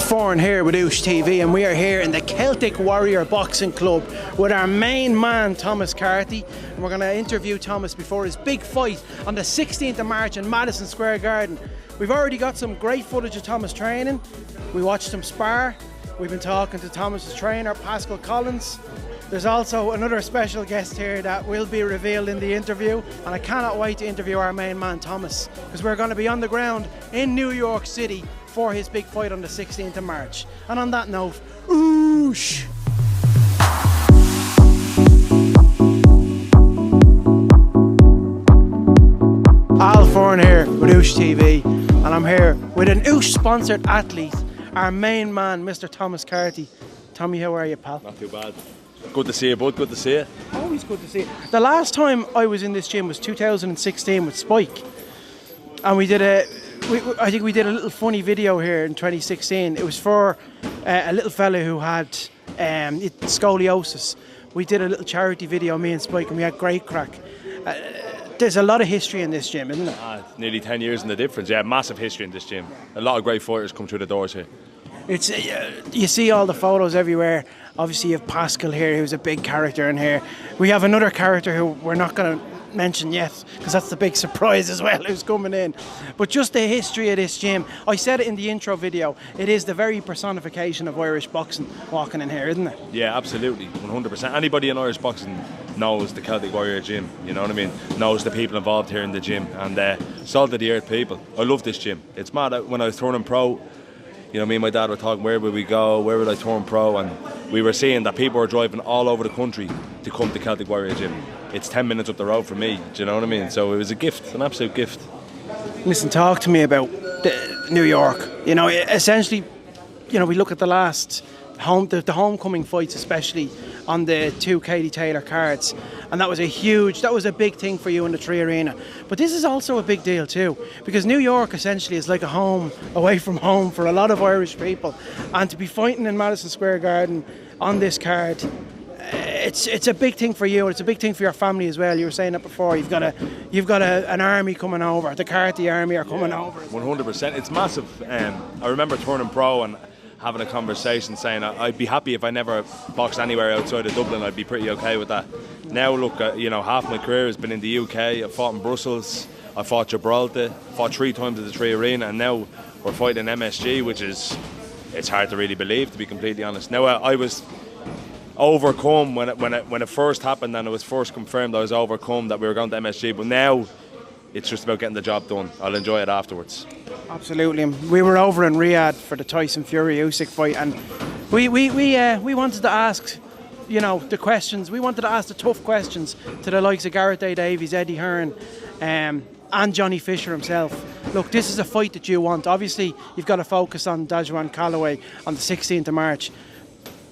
Foreign here with Oosh TV, and we are here in the Celtic Warrior Boxing Club with our main man Thomas Carty, and we're going to interview Thomas before his big fight on the 16th of March in Madison Square Garden. We've already got some great footage of Thomas training. We watched him spar. We've been talking to Thomas's trainer Paschal Collins. There's also another special guest here that will be revealed in the interview, and I cannot wait to interview our main man Thomas, because we're going to be on the ground in New York City for his big fight on the 16th of March. And on that note, oosh! Al Foreign here with Oosh TV, and I'm here with an Oosh sponsored athlete, our main man, Mr. Thomas Carty. Tommy, how are you, pal? Not too bad. Good to see you, bud. Good to see you. Always good to see you. The last time I was in this gym was 2016 with Spike, and I think we did a little funny video here in 2016. It was for a little fella who had scoliosis. We did a little charity video, me and Spike, and we had great crack. There's a lot of history in this gym, isn't there? It's nearly 10 years in the difference. Yeah, massive history in this gym. A lot of great fighters come through the doors here. It's you see all the photos everywhere. Obviously you have Paschal here, who's a big character in here. We have another character who we're not going to mention yet, because that's the big surprise as well, who's coming in. But just the history of this gym, I said it in the intro video, it is the very personification of Irish boxing walking in here, isn't it? Yeah, absolutely, 100%. Anybody in Irish boxing knows the Celtic Warrior gym, you know what I mean? Knows the people involved here in the gym, and salt of the earth people. I love this gym. It's mad. When I was turning pro, you know, me and my dad were talking, where would we go, where would I turn pro, and we were seeing that people were driving all over the country to come to Celtic Warrior gym. It's 10 minutes up the road from me, do you know what I mean? So it was a gift, an absolute gift. Listen, talk to me about New York. You know, essentially, you know, we look at the last the homecoming fights, especially on the two Katie Taylor cards, and that was a big thing for you in the Tree Arena. But this is also a big deal too, because New York essentially is like a home away from home for a lot of Irish people, and to be fighting in Madison Square Garden on this card, it's a big thing for you, and it's a big thing for your family as well. You were saying that before. You've got an army coming over. The Carty army are coming over. 100%. It's massive. I remember turning pro and having a conversation saying I'd be happy if I never boxed anywhere outside of Dublin. I'd be pretty okay with that. Now look, you know, half my career has been in the UK. I fought in Brussels, I fought Gibraltar, fought 3 times at the Tree Arena, and now we're fighting MSG, which is, it's hard to really believe, to be completely honest. Now I was overcome when it first happened and it was first confirmed. I was overcome that we were going to MSG, but now it's just about getting the job done. I'll enjoy it afterwards. Absolutely. We were over in Riyadh for the Tyson Fury Usyk fight, and we wanted to ask, you know, the questions. We wanted to ask the tough questions to the likes of Gareth A. Davies, Eddie Hearn, and Johnny Fisher himself. Look, this is a fight that you want. Obviously, you've got to focus on Dajuan Calloway on the 16th of March.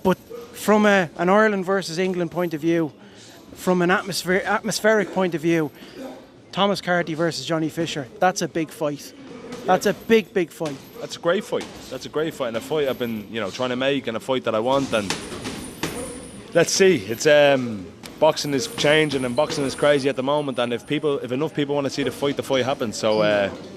But from an Ireland versus England point of view, from an atmospheric point of view, Thomas Carty versus Johnny Fisher, that's a big fight. That's a big fight. That's a great fight. That's a great fight, and a fight I've been, you know, trying to make, and a fight that I want. And let's see. It's boxing is changing, and boxing is crazy at the moment. And if enough people want to see the fight happens. So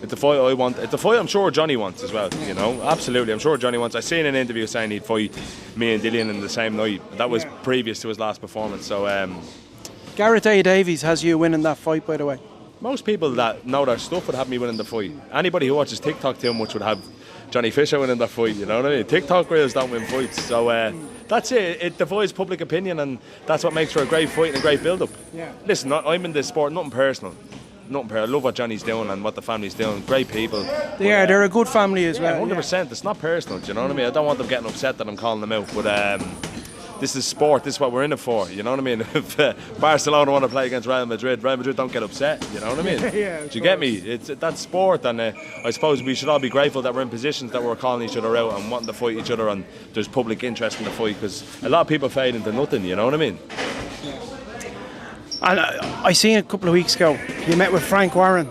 it's the fight I want. It's the fight I'm sure Johnny wants as well. You know, absolutely. I'm sure Johnny wants. I seen an interview saying he'd fight me and Dillian in the same night. That was previous to his last performance. So Gareth A. Davies has you winning that fight, by the way. Most people that know their stuff would have me winning the fight. Anybody who watches TikTok too much would have Johnny Fisher winning that fight, you know what I mean? TikTok reels don't win fights. So that's it. It divides public opinion, and that's what makes for a great fight and a great build-up. Yeah. Listen, I'm in this sport, nothing personal. I love what Johnny's doing and what the family's doing. Great people. They're a good family as well. 100%. Yeah. It's not personal, do you know what I mean? I don't want them getting upset that I'm calling them out, but this is sport. This is what we're in it for. You know what I mean? If Barcelona want to play against Real Madrid don't get upset. You know what I mean? Yeah, do you get me? That's sport, and I suppose we should all be grateful that we're in positions that we're calling each other out and wanting to fight each other, and there's public interest in the fight, because a lot of people fade into nothing. You know what I mean? And I seen a couple of weeks ago you met with Frank Warren.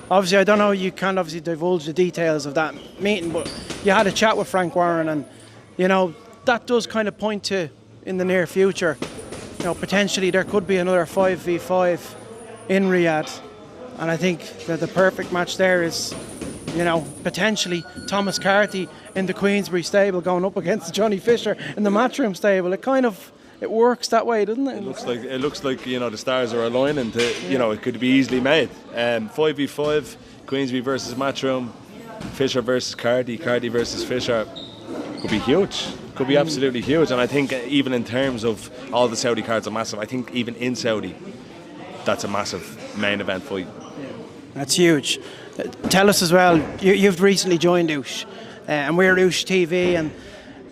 Obviously, I don't know. You can't obviously divulge the details of that meeting, but you had a chat with Frank Warren, and you know that does kind of point to, in the near future, you know, potentially there could be another 5v5 in Riyadh, and I think that the perfect match there is you know, potentially Thomas Carty in the Queensbury stable going up against Johnny Fisher in the Matchroom stable. It works that way, doesn't it? It looks like you know the stars are aligning to you know it could be easily made. 5v5, Queensbury versus Matchroom, Fisher versus Carty, Carty versus Fisher. Could be huge. Could be absolutely huge. And I think even in terms of all the Saudi cards are massive. I think even in Saudi, that's a massive main event fight. That's huge. Tell us as well. You've recently joined Oosh, and we're Oosh TV, and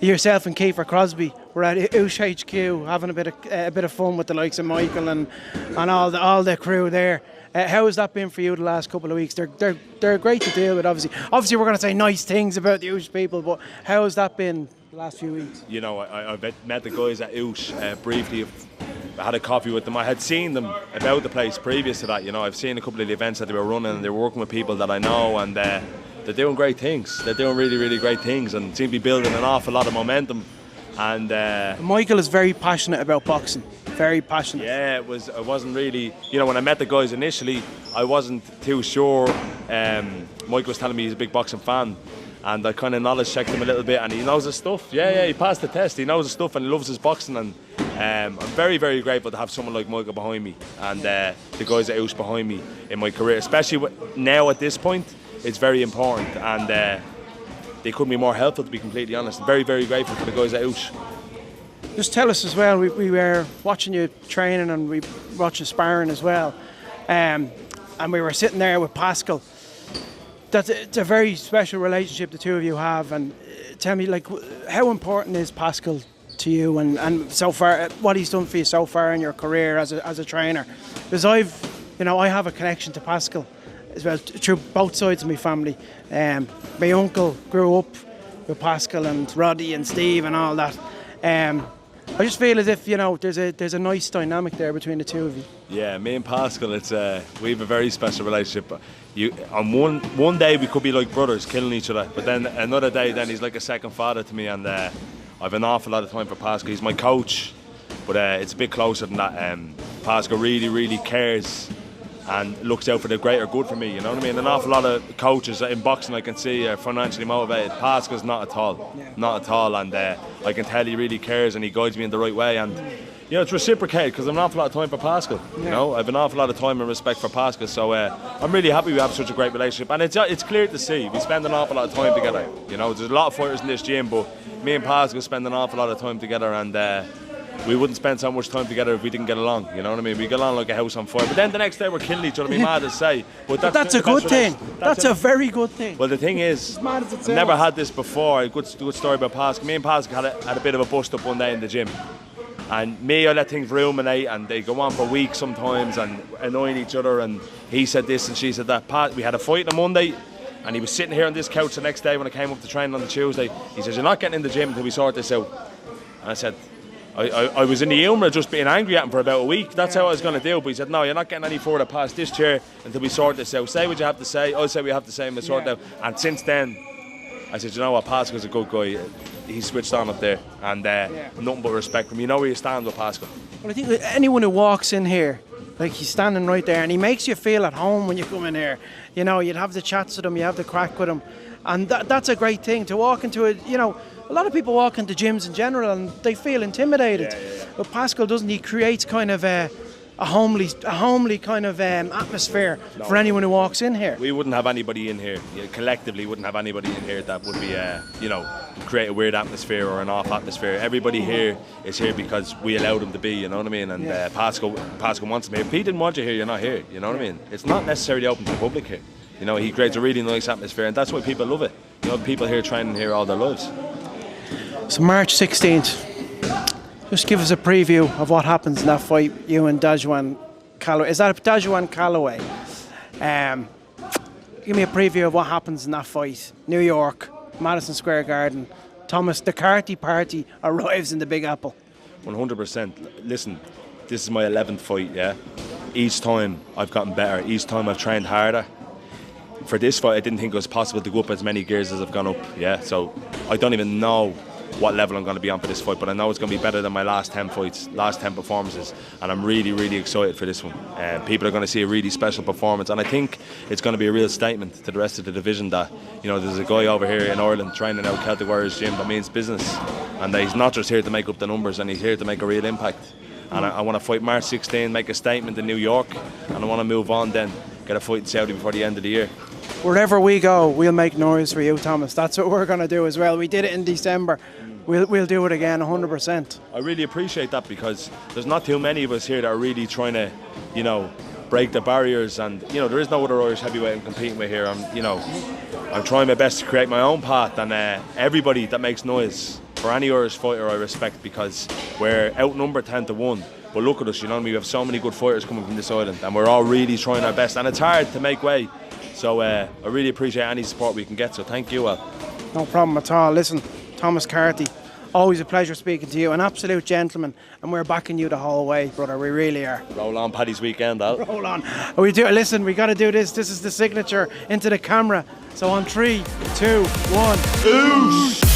yourself and Kiefer Crosby were at Oosh HQ having a bit of fun with the likes of Michael and all the crew there. How has that been for you the last couple of weeks? They're great to deal with, obviously. Obviously, we're going to say nice things about the Oosh people, but how has that been the last few weeks? You know, I met the guys at Oosh briefly. I had a coffee with them. I had seen them about the place previous to that. You know, I've seen a couple of the events that they were running, and they're working with people that I know, and they're doing great things. They're doing really, really great things, and seem to be building an awful lot of momentum. And Michael is very passionate about boxing. Very passionate. Yeah, I wasn't really, you know, when I met the guys initially, I wasn't too sure. Michael was telling me he's a big boxing fan, and I kind of knowledge checked him a little bit, and he knows his stuff. Yeah, he passed the test. He knows his stuff, and he loves his boxing. And I'm very, very grateful to have someone like Michael behind me, and the guys at Oosh behind me in my career, especially now at this point. It's very important, and they couldn't be more helpful, to be completely honest. Very, very grateful for the guys at Oosh. Just tell us as well, we were watching you training and we watched you sparring as well, and we were sitting there with Paschal. It's a very special relationship the two of you have, and tell me, like, how important is Paschal to you, and so far what he's done for you so far in your career as a trainer? Because I have a connection to Paschal as well through both sides of my family. My uncle grew up with Paschal and Roddy and Steve and all that. I just feel as if, you know, there's a nice dynamic there between the two of you. Yeah, me and Paschal, we have a very special relationship. On one day we could be like brothers, killing each other, but then another day, then he's like a second father to me, and I've an awful lot of time for Paschal. He's my coach, but it's a bit closer than that. Paschal really, really cares and looks out for the greater good for me, you know what I mean? An awful lot of coaches in boxing I can see are financially motivated. Paschal's not at all, not at all, and I can tell he really cares and he guides me in the right way, and you know, it's reciprocated because I have an awful lot of time for Paschal. You know, I have an awful lot of time and respect for Paschal, so I'm really happy we have such a great relationship, and it's clear to see we spend an awful lot of time together. You know, there's a lot of fighters in this gym, but me and Paschal spend an awful lot of time together, and we wouldn't spend so much time together if we didn't get along, you know what I mean? We get along like a house on fire. But then the next day we're killing each other, I'd be mad to say. But that's a good thing. That's a very good thing. Well, the thing is, I've never had this before. A good story about Paschal. Me and Paschal had a bit of a bust up one day in the gym. And I let things ruminate, and they go on for weeks sometimes and annoying each other. And he said this and she said that. We had a fight on a Monday, and he was sitting here on this couch the next day when I came up to train on the Tuesday. He says, "You're not getting in the gym until we sort this out." And I said, I was in the humour of just being angry at him for about a week. That's how I was going to do. But he said, "No, you're not getting any further past this chair until we sort this out. Say what you have to say. I'll say what we have to say and we'll sort it out." And since then, I said, "You know what, Paschal's a good guy. He's switched on up there." And nothing but respect for him. You know where you stand with Paschal. Well, I think anyone who walks in here, like, he's standing right there and he makes you feel at home when you come in here. You know, you'd have the chats with him, you have the crack with him. And that's a great thing, to walk into it, you know. A lot of people walk into gyms in general and they feel intimidated. But Paschal doesn't. He creates kind of a homely kind of atmosphere for anyone who walks in here. We wouldn't have anybody in here, collectively wouldn't have anybody in here that would be, create a weird atmosphere or an off atmosphere. Everybody here is here because we allowed them to be, you know what I mean? And Paschal wants them here. If he didn't want you here, you're not here, you know what I mean? It's not necessarily open to the public here. You know, he creates a really nice atmosphere, and that's why people love it. You know, people here training here all their lives. So March 16th, just give us a preview of what happens in that fight, you and Dajuan Calloway. Is that Dajuan Calloway? Give me a preview of what happens in that fight. New York, Madison Square Garden. Thomas, the Carty party arrives in the Big Apple. 100%. Listen, this is my 11th fight, yeah? Each time I've gotten better. Each time I've trained harder. For this fight, I didn't think it was possible to go up as many gears as I've gone up, yeah? So I don't even know what level I'm going to be on for this fight, but I know it's going to be better than my last 10 fights, last 10 performances, and I'm really, really excited for this one. People are going to see a really special performance, and I think it's going to be a real statement to the rest of the division that, you know, there's a guy over here in Ireland training out Celtic Warriors gym that means business, and that he's not just here to make up the numbers, and he's here to make a real impact. And I want to fight March 16, make a statement in New York, and I want to move on then, get a fight in Saudi before the end of the year. Wherever we go, we'll make noise for you, Thomas. That's what we're going to do as well. We did it in December. We'll do it again, 100%. I really appreciate that, because there's not too many of us here that are really trying to, you know, break the barriers, and, you know, there is no other Irish heavyweight I'm competing with here. I'm trying my best to create my own path, and everybody that makes noise, for any Irish fighter I respect, because we're outnumbered 10 to 1. But look at us, you know, we have so many good fighters coming from this island, and we're all really trying our best, and it's hard to make way. So I really appreciate any support we can get, so thank you all. No problem at all. Listen, Thomas Carty, always a pleasure speaking to you, an absolute gentleman, and we're backing you the whole way, brother, we really are. Roll on Paddy's weekend, Al. Roll on. Listen, we got to do this. This is the signature into the camera. So on 3, 2, 1. Oosh!